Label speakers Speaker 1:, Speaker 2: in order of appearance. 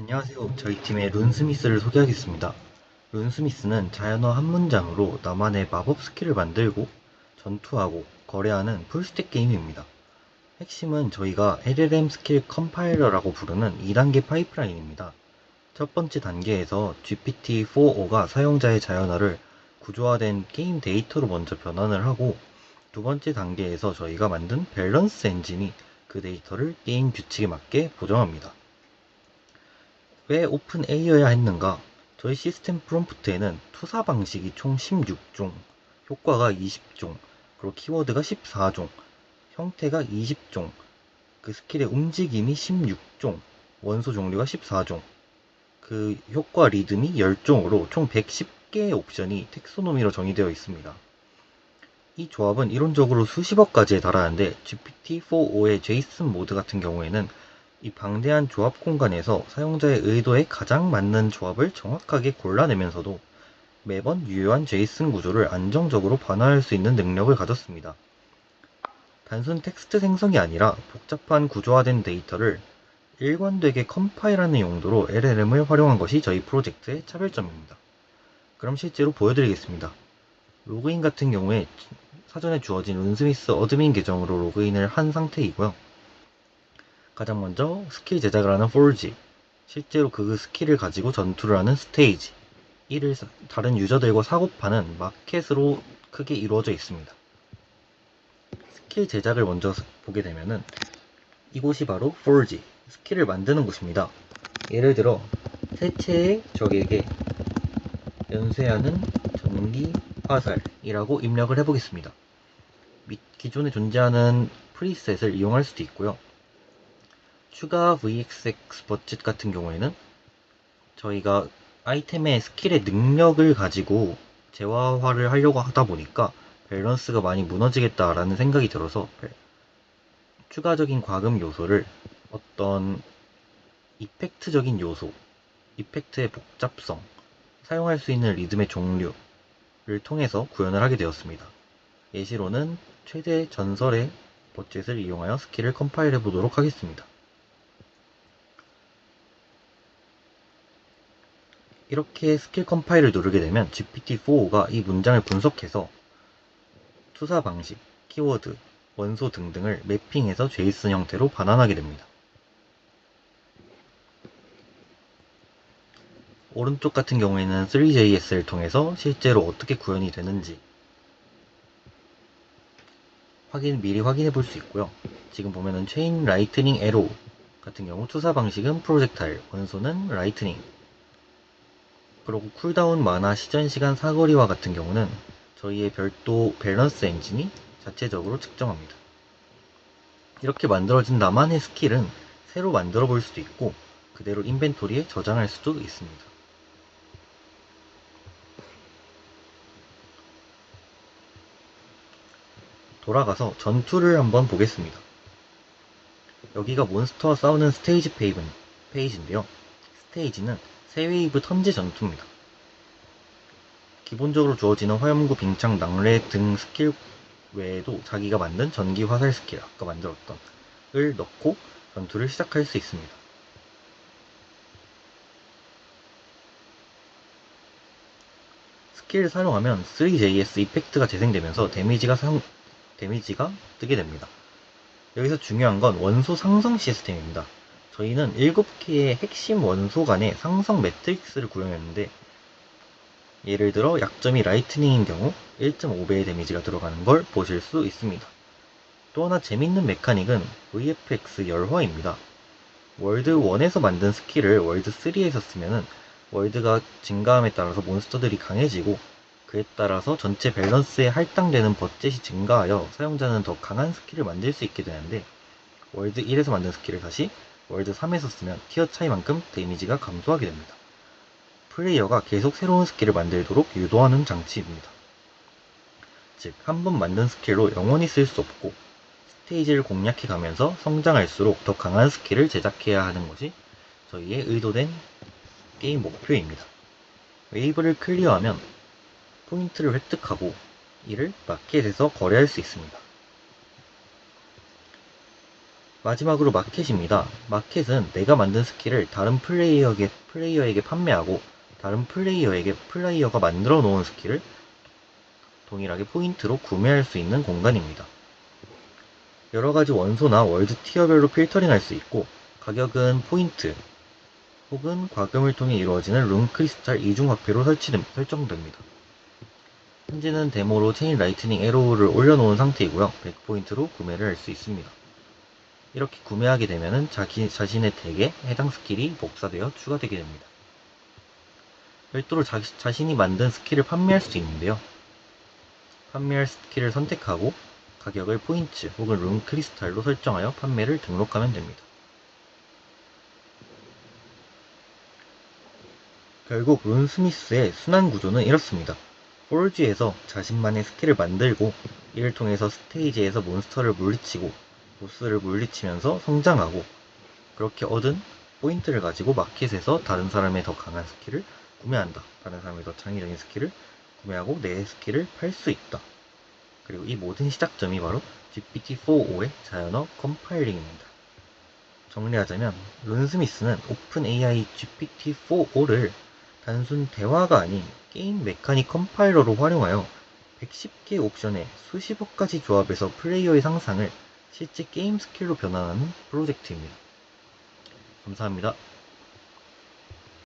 Speaker 1: 안녕하세요. 저희 팀의 룬스미스를 소개하겠습니다. 룬스미스는 자연어 한 문장으로 나만의 마법 스킬을 만들고 전투하고 거래하는 풀스택 게임입니다. 핵심은 저희가 LLM 스킬 컴파일러라고 부르는 2단계 파이프라인입니다. 첫 번째 단계에서 GPT-4o가 사용자의 자연어를 구조화된 게임 데이터로 먼저 변환을 하고, 두 번째 단계에서 저희가 만든 밸런스 엔진이 그 데이터를 게임 규칙에 맞게 보정합니다. 왜 오픈 AI여야 했는가? 저희 시스템 프롬프트에는 투사 방식이 총 16종, 효과가 20종, 그리고 키워드가 14종, 형태가 20종, 그 스킬의 움직임이 16종, 원소 종류가 14종, 그 효과 리듬이 10종으로 총 110개의 옵션이 텍소노미로 정의되어 있습니다. 이 조합은 이론적으로 수십억 가지에 달하는데 GPT-4o의 제이슨 모드 같은 경우에는 이 방대한 조합 공간에서 사용자의 의도에 가장 맞는 조합을 정확하게 골라내면서도 매번 유효한 제이슨 구조를 안정적으로 반환할 수 있는 능력을 가졌습니다. 단순 텍스트 생성이 아니라 복잡한 구조화된 데이터를 일관되게 컴파일하는 용도로 LLM을 활용한 것이 저희 프로젝트의 차별점입니다. 그럼 실제로 보여드리겠습니다. 로그인 같은 경우에 사전에 주어진 룬스미스 어드민 계정으로 로그인을 한 상태이고요. 가장 먼저 스킬 제작을 하는 forge, 실제로 그 스킬을 가지고 전투를 하는 스테이지, 이를 다른 유저들과 사고파는 마켓으로 크게 이루어져 있습니다. 스킬 제작을 먼저 보게 되면은 이곳이 바로 forge, 스킬을 만드는 곳입니다. 예를 들어 세체의 적에게 연쇄하는 전기 화살이라고 입력을 해보겠습니다. 기존에 존재하는 프리셋을 이용할 수도 있고요. 추가 VXX 버킷 같은 경우에는 저희가 아이템의 스킬의 능력을 가지고 재화화를 하려고 하다 보니까 밸런스가 많이 무너지겠다라는 생각이 들어서 추가적인 과금 요소를 어떤 이펙트적인 요소, 이펙트의 복잡성, 사용할 수 있는 리듬의 종류를 통해서 구현을 하게 되었습니다. 예시로는 최대 전설의 버젯을 이용하여 스킬을 컴파일해 보도록 하겠습니다. 이렇게 스킬 컴파일을 누르게 되면 GPT-4o가 이 문장을 분석해서 투사 방식, 키워드, 원소 등등을 매핑해서 제이슨 형태로 반환하게 됩니다. 오른쪽 같은 경우에는 3JS를 통해서 실제로 어떻게 구현이 되는지 미리 확인해 볼 수 있고요. 지금 보면은 체인 라이트닝 에로 같은 경우 투사 방식은 프로젝타일, 원소는 라이트닝, 그리고 쿨다운 만화 시전 시간 사거리와 같은 경우는 저희의 별도 밸런스 엔진이 자체적으로 측정합니다. 이렇게 만들어진 나만의 스킬은 새로 만들어 볼 수도 있고 그대로 인벤토리에 저장할 수도 있습니다. 돌아가서 전투를 한번 보겠습니다. 여기가 몬스터와 싸우는 스테이지 페이지인데요. 스테이지는 새 웨이브 턴제 전투입니다. 기본적으로 주어지는 화염구, 빙창, 낭래 등 스킬 외에도 자기가 만든 전기 화살 스킬, 아까 만들었던 을 넣고 전투를 시작할 수 있습니다. 스킬을 사용하면 3JS 이펙트가 재생되면서 데미지가 뜨게 됩니다. 여기서 중요한 건 원소 상성 시스템입니다. 저희는 7개의 핵심 원소 간의 상성 매트릭스를 구현했는데, 예를 들어 약점이 라이트닝인 경우 1.5배의 데미지가 들어가는 걸 보실 수 있습니다. 또 하나 재밌는 메카닉은 VFX 열화입니다. 월드 1에서 만든 스킬을 월드 3에서 쓰면은 월드가 증가함에 따라서 몬스터들이 강해지고, 그에 따라서 전체 밸런스에 할당되는 버젯이 증가하여 사용자는 더 강한 스킬을 만들 수 있게 되는데, 월드 1에서 만든 스킬을 다시 월드 3에서 쓰면 티어 차이만큼 데미지가 감소하게 됩니다. 플레이어가 계속 새로운 스킬을 만들도록 유도하는 장치입니다. 즉, 한 번 만든 스킬로 영원히 쓸 수 없고 스테이지를 공략해 가면서 성장할수록 더 강한 스킬을 제작해야 하는 것이 저희의 의도된 게임 목표입니다. 웨이브를 클리어하면 포인트를 획득하고 이를 마켓에서 거래할 수 있습니다. 마지막으로 마켓입니다. 마켓은 내가 만든 스킬을 다른 플레이어에게 판매하고 다른 플레이어가 만들어 놓은 스킬을 동일하게 포인트로 구매할 수 있는 공간입니다. 여러가지 원소나 월드 티어별로 필터링할 수 있고 가격은 포인트 혹은 과금을 통해 이루어지는 룬 크리스탈 이중화폐로 설정됩니다. 현재는 데모로 체인 라이트닝 에로우를 올려놓은 상태이고요. 100포인트로 구매를 할 수 있습니다. 이렇게 구매하게 되면 자신의 덱에 해당 스킬이 복사되어 추가되게 됩니다. 별도로 자신이 만든 스킬을 판매할 수도 있는데요. 판매할 스킬을 선택하고 가격을 포인트 혹은 룬 크리스탈로 설정하여 판매를 등록하면 됩니다. 결국 룬스미스의 순환 구조는 이렇습니다. 포르지에서 자신만의 스킬을 만들고 이를 통해서 스테이지에서 몬스터를 물리치고 보스를 물리치면서 성장하고 그렇게 얻은 포인트를 가지고 마켓에서 다른 사람의 더 강한 스킬을 구매한다. 다른 사람의 더 창의적인 스킬을 구매하고 내 스킬을 팔 수 있다. 그리고 이 모든 시작점이 바로 GPT-4.5의 자연어 컴파일링입니다. 정리하자면 룬스미스는 오픈 AI GPT-4.5를 단순 대화가 아닌 게임 메카닉 컴파일러로 활용하여 110개 옵션의 수십억 가지 조합에서 플레이어의 상상을 실제 게임 스킬로 변환하는 프로젝트입니다. 감사합니다.